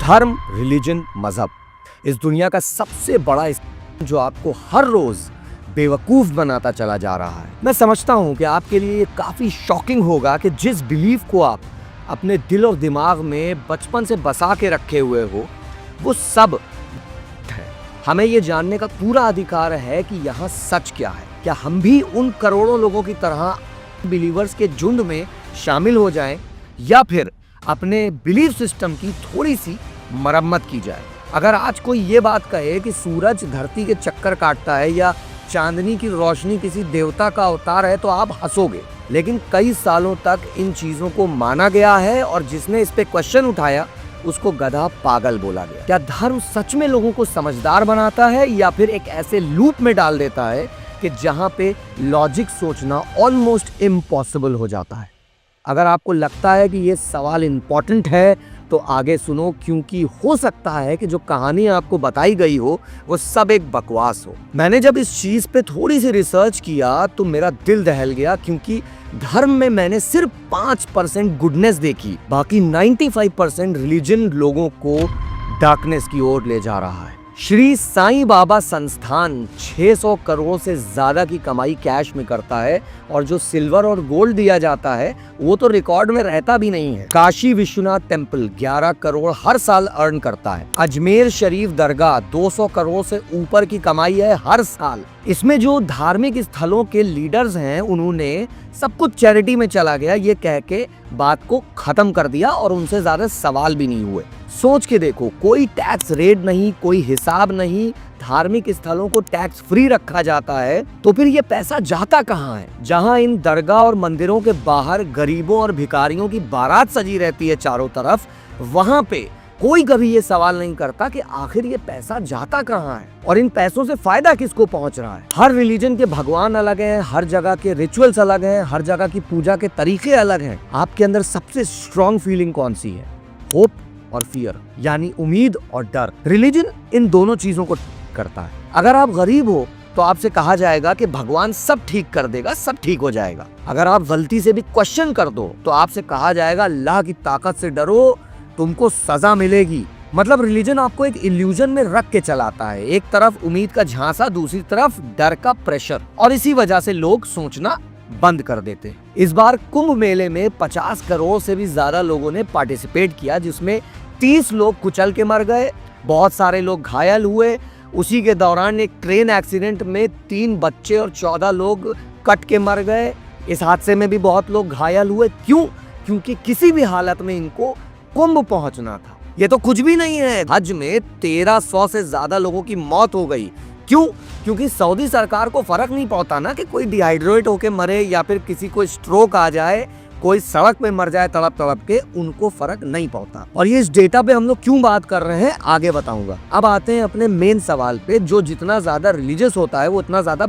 धर्म, रिलीजन, मजहब इस दुनिया का सबसे बड़ा जो आपको हर रोज बेवकूफ बनाता चला जा रहा है। मैं समझता हूं कि आपके लिए ये काफी शॉकिंग होगा कि जिस बिलीफ को आप अपने दिल और दिमाग में बचपन से बसा के रखे हुए हो वो सब है। हमें ये जानने का पूरा अधिकार है कि यहाँ सच क्या है। क्या हम भी उन करोड़ों लोगों की तरह बिलीवर्स के झुंड में शामिल हो जाएं, या फिर अपने बिलीफ सिस्टम की थोड़ी सी मरम्मत की जाए। अगर आज कोई ये बात कहे कि सूरज धरती के चक्कर काटता है या चांदनी की रोशनी किसी देवता का अवतार है तो आप हंसोगे, लेकिन कई सालों तक इन चीजों को माना गया है और जिसने इस पे क्वेश्चन उठाया उसको गधा पागल बोला गया। क्या धर्म सच में लोगों को समझदार बनाता है या फिर एक ऐसे लूप में डाल देता है कि जहां पे लॉजिक सोचना ऑलमोस्ट इम्पॉसिबल हो जाता है? अगर आपको लगता है कि ये सवाल इम्पोर्टेंट है तो आगे सुनो, क्योंकि हो सकता है कि जो कहानी आपको बताई गई हो वो सब एक बकवास हो। मैंने जब इस चीज पे थोड़ी सी रिसर्च किया तो मेरा दिल दहल गया, क्योंकि धर्म में मैंने सिर्फ 5% गुडनेस देखी, बाकी 95% रिलीजन लोगों को डार्कनेस की ओर ले जा रहा है। श्री साईं बाबा संस्थान 600 करोड़ से ज्यादा की कमाई कैश में करता है और जो सिल्वर और गोल्ड दिया जाता है वो तो रिकॉर्ड में रहता भी नहीं है। काशी विश्वनाथ टेम्पल 11 करोड़ हर साल अर्न करता है। अजमेर शरीफ दरगाह 200 करोड़ से ऊपर की कमाई है हर साल। इसमें जो धार्मिक स्थलों के लीडर्स हैं उन्होंने सब कुछ चैरिटी में चला गया ये कह के बात को खत्म कर दिया और उनसे ज्यादा सवाल भी नहीं हुए। सोच के देखो, कोई टैक्स रेट नहीं, कोई हिसाब नहीं, धार्मिक स्थलों को टैक्स फ्री रखा जाता है, तो फिर ये पैसा जाता कहाँ है? जहाँ इन दरगाह और मंदिरों के बाहर गरीबों और भिखारियों की बारात सजी रहती है चारों तरफ, वहाँ पे कोई कभी ये सवाल नहीं करता कि आखिर ये पैसा जाता कहाँ है और इन पैसों से फायदा किसको पहुंच रहा है। हर रिलीजन के भगवान अलग हैं, हर जगह के रिचुअल्स अलग हैं, हर जगह की पूजा के तरीके अलग हैं। आपके अंदर सबसे स्ट्रॉन्ग फीलिंग कौन सी है? होप और फियर, यानी उम्मीद और डर। रिलीजन इन दोनों चीजों को करता है। अगर आप गरीब हो तो आपसे कहा जाएगा कि भगवान सब ठीक कर देगा, सब ठीक हो जाएगा। अगर आप गलती से भी क्वेश्चन कर दो तो आपसे कहा जाएगा अल्लाह की ताकत से डरो, तुमको सजा मिलेगी। मतलब रिलीजन आपको एक इल्यूजन में रख के चलाता है, एक तरफ उम्मीद का झांसा, दूसरी तरफ डर का प्रेशर, और इसी वजह से लोग सोचना बंद कर देते। इस बार कुंभ मेले में 50 करोड़ से भी ज्यादा लोगों ने पार्टिसिपेट किया, जिसमें 30 लोग कुचल के मर गए, बहुत सारे लोग घायल हुए। उसी के दौरान एक ट्रेन एक्सीडेंट में 3 बच्चे और 14 लोग कट के मर गए। इस हादसे में भी बहुत लोग घायल हुए। क्यों? क्योंकि किसी भी हालत में इनको कुंभ पहुंचना था। ये तो कुछ भी नहीं है। हज में 1300 से ज्यादा लोगों की मौत हो गई। क्यों? क्योंकि सऊदी सरकार को फर्क नहीं पड़ता ना कि कोई डिहाइड्रेट होके मरे या फिर किसी को स्ट्रोक आ जाए, कोई सड़क पे मर जाए तड़प तड़प के, उनको फर्क नहीं पड़ता। और ये इस डेटा पे हम लोग क्यों बात कर रहे हैं आगे बताऊंगा। अब आते हैं अपने मेन सवाल पे, जो जितना ज्यादा रिलीजियस होता है वो उतना ज्यादा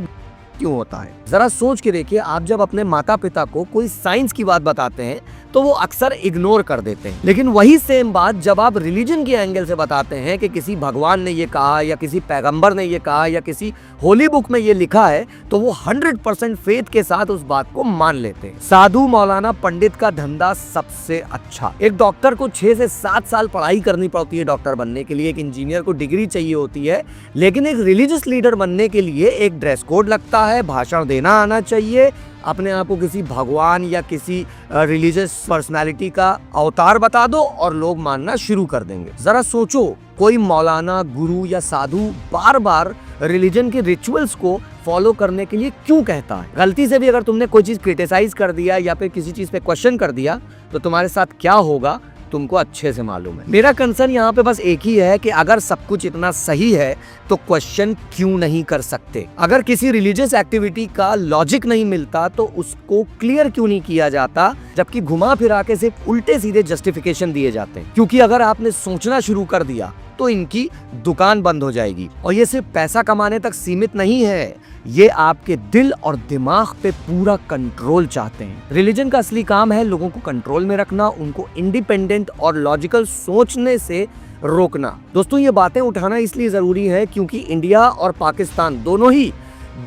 क्यों होता है। जरा सोच के देखिए, आप जब अपने माता पिता को कोई साइंस की बात बताते हैं तो वो अक्सर इग्नोर कर देते हैं, लेकिन वही सेम बात जब आप रिलीजन के एंगल से बताते हैं कि किसी भगवान ने ये कहा या किसी पैगंबर ने ये कहा या किसी होली बुक में ये लिखा है, तो वो 100% फेथ के साथ उस बात को मान लेते हैं। साधु मौलाना पंडित का धंधा सबसे अच्छा। एक डॉक्टर को 6 से 7 साल पढ़ाई करनी पड़ती है डॉक्टर बनने के लिए, एक इंजीनियर को डिग्री चाहिए होती है, लेकिन एक रिलीजियस लीडर बनने के लिए एक ड्रेस कोड लगता है, भाषण देना आना चाहिए, अपने आप को किसी भगवान या किसी रिलीजियस पर्सनालिटी का अवतार बता दो और लोग मानना शुरू कर देंगे। जरा सोचो, कोई मौलाना, गुरु या साधु बार बार रिलीजन के रिचुअल्स को फॉलो करने के लिए क्यों कहता है? गलती से भी अगर तुमने कोई चीज क्रिटिसाइज कर दिया या फिर किसी चीज पे क्वेश्चन कर दिया तो तुम्हारे साथ क्या होगा तुमको अच्छे से मालूम है। मेरा कंसर्न यहाँ पे बस एक ही है कि अगर सब कुछ इतना सही है तो क्वेश्चन क्यों नहीं कर सकते? अगर किसी रिलीजियस एक्टिविटी का लॉजिक नहीं मिलता तो उसको क्लियर क्यों नहीं किया जाता, जबकि घुमा फिरा के सिर्फ उल्टे सीधे जस्टिफिकेशन दिए जाते हैं? क्योंकि अगर आपने सोचना शुरू कर दिया तो इनकी दुकान बंद हो जाएगी। और ये सिर्फ पैसा कमाने तक सीमित नहीं है, ये आपके दिल और दिमाग पे पूरा कंट्रोल चाहते हैं। रिलीजन का असली काम है लोगों को कंट्रोल में रखना, उनको इंडिपेंडेंट और लॉजिकल सोचने से रोकना। दोस्तों, ये बातें उठाना इसलिए जरूरी है क्योंकि इंडिया और पाकिस्तान दोनों ही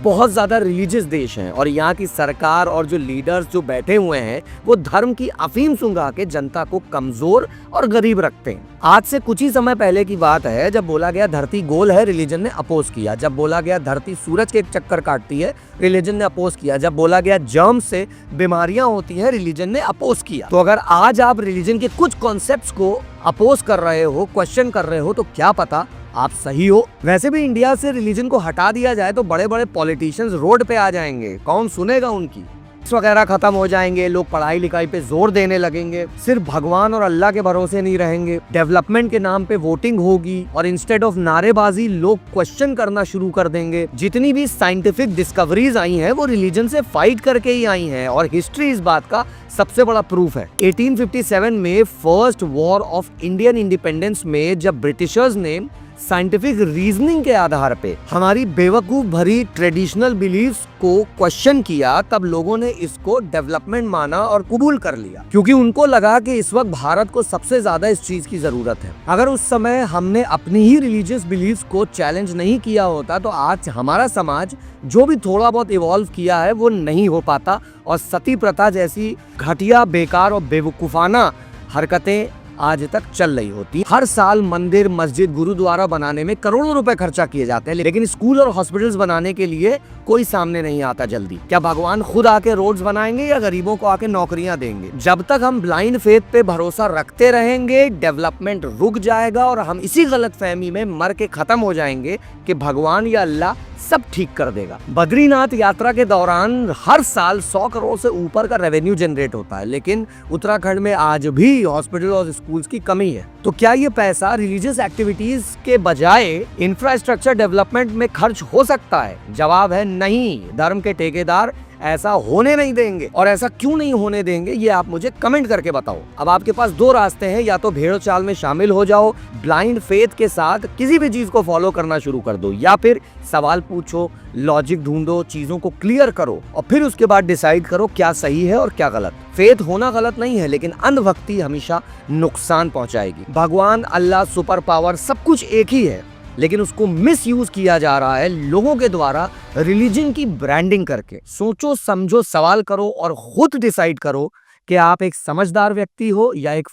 बहुत ज़्यादा रिलीजियस देश है और यहाँ की सरकार और जो लीडर्स जो बैठे हुए हैं वो धर्म की अफीम सुंघा के जनता को कमजोर और गरीब रखते हैं। आज से कुछ ही समय पहले की बात है, जब बोला गया धरती गोल है, रिलीजन ने अपोज किया। जब बोला गया धरती सूरज के एक चक्कर काटती है, रिलीजन ने अपोज किया। जब बोला गया जर्म से बीमारियां होती हैं, रिलीजन ने अपोज किया। तो अगर आज आप रिलीजन के कुछ कॉन्सेप्ट्स को अपोज कर रहे हो, क्वेश्चन कर रहे हो, तो क्या पता आप सही हो। वैसे भी इंडिया से रिलीजन को हटा दिया जाए तो बड़े बड़े पॉलिटिशियंस रोड पे आ जाएंगे, कौन सुनेगा उनकी। वगैरह खत्म हो जाएंगे, लोग पढ़ाई लिखाई पे जोर देने लगेंगे, सिर्फ भगवान और अल्लाह के भरोसे नहीं रहेंगे, डेवलपमेंट के नाम पे वोटिंग होगी और इंस्टेड ऑफ नारेबाजी लोग क्वेश्चन करना शुरू कर देंगे। जितनी भी साइंटिफिक डिस्कवरीज आई हैं वो रिलीजन से फाइट करके ही आई हैं और हिस्ट्री इस बात का सबसे बड़ा प्रूफ है। 1857 में first war of Indian independence में जब ब्रिटिशर्स ने साइंटिफिक रीजनिंग के आधार पे हमारी बेवकूफ भरी ट्रेडिशनल बिलीफ्स को क्वेश्चन किया, तब लोगों ने इसको डेवलपमेंट माना और कबूल कर लिया, क्योंकि उनको लगा कि इस वक्त भारत को सबसे ज्यादा इस चीज की जरूरत है। अगर उस समय हमने अपनी ही रिलीजियस बिलीफ्स को चैलेंज नहीं किया होता तो आज हमारा समाज जो भी थोड़ा बहुत इवॉल्व किया है वो नहीं हो पाता और सती प्रथा जैसी घटिया, बेकार और बेवकूफाना हरकतें आज तक चल रही होती। हर साल मंदिर, मस्जिद, गुरुद्वारा बनाने में करोड़ों रुपए खर्चा किए जाते हैं, लेकिन स्कूल और हॉस्पिटल्स बनाने के लिए कोई सामने नहीं आता जल्दी। क्या भगवान खुद आके रोड्स बनाएंगे या गरीबों को आके नौकरियां देंगे? जब तक हम ब्लाइंड फेथ पे भरोसा रखते रहेंगे, डेवलपमेंट रुक जाएगा और हम इसी गलतफहमी में मर के खत्म हो जाएंगे कि भगवान या अल्लाह सब ठीक कर देगा। बद्रीनाथ यात्रा के दौरान हर साल 100 करोड़ से ऊपर का रेवेन्यू जनरेट होता है, लेकिन उत्तराखंड में आज भी हॉस्पिटल और स्कूल्स की कमी है। तो क्या ये पैसा रिलीजियस एक्टिविटीज के बजाय इंफ्रास्ट्रक्चर डेवलपमेंट में खर्च हो सकता है? जवाब है नहीं। धर्म के ठेकेदार ऐसा होने नहीं देंगे, और ऐसा क्यों नहीं होने देंगे ये आप मुझे कमेंट करके बताओ। अब आपके पास दो रास्ते हैं, या तो भेड़ो चाल में शामिल हो जाओ, ब्लाइंड फेथ के साथ किसी भी चीज को फॉलो करना शुरू कर दो, या फिर सवाल पूछो, लॉजिक ढूंढो, चीजों को क्लियर करो और फिर उसके बाद डिसाइड करो क्या सही है और क्या गलत। फेथ होना गलत नहीं है, लेकिन अंधभक्ति हमेशा नुकसान पहुंचाएगी। भगवान, अल्लाह, सुपर पावर सब कुछ एक ही है, लेकिन उसको मिस यूज किया जा रहा है लोगों के द्वारा रिलीजन की ब्रांडिंग करके। सोचो, समझो, सवाल करो और खुद डिसाइड करो कि आप एक समझदार व्यक्ति हो या एक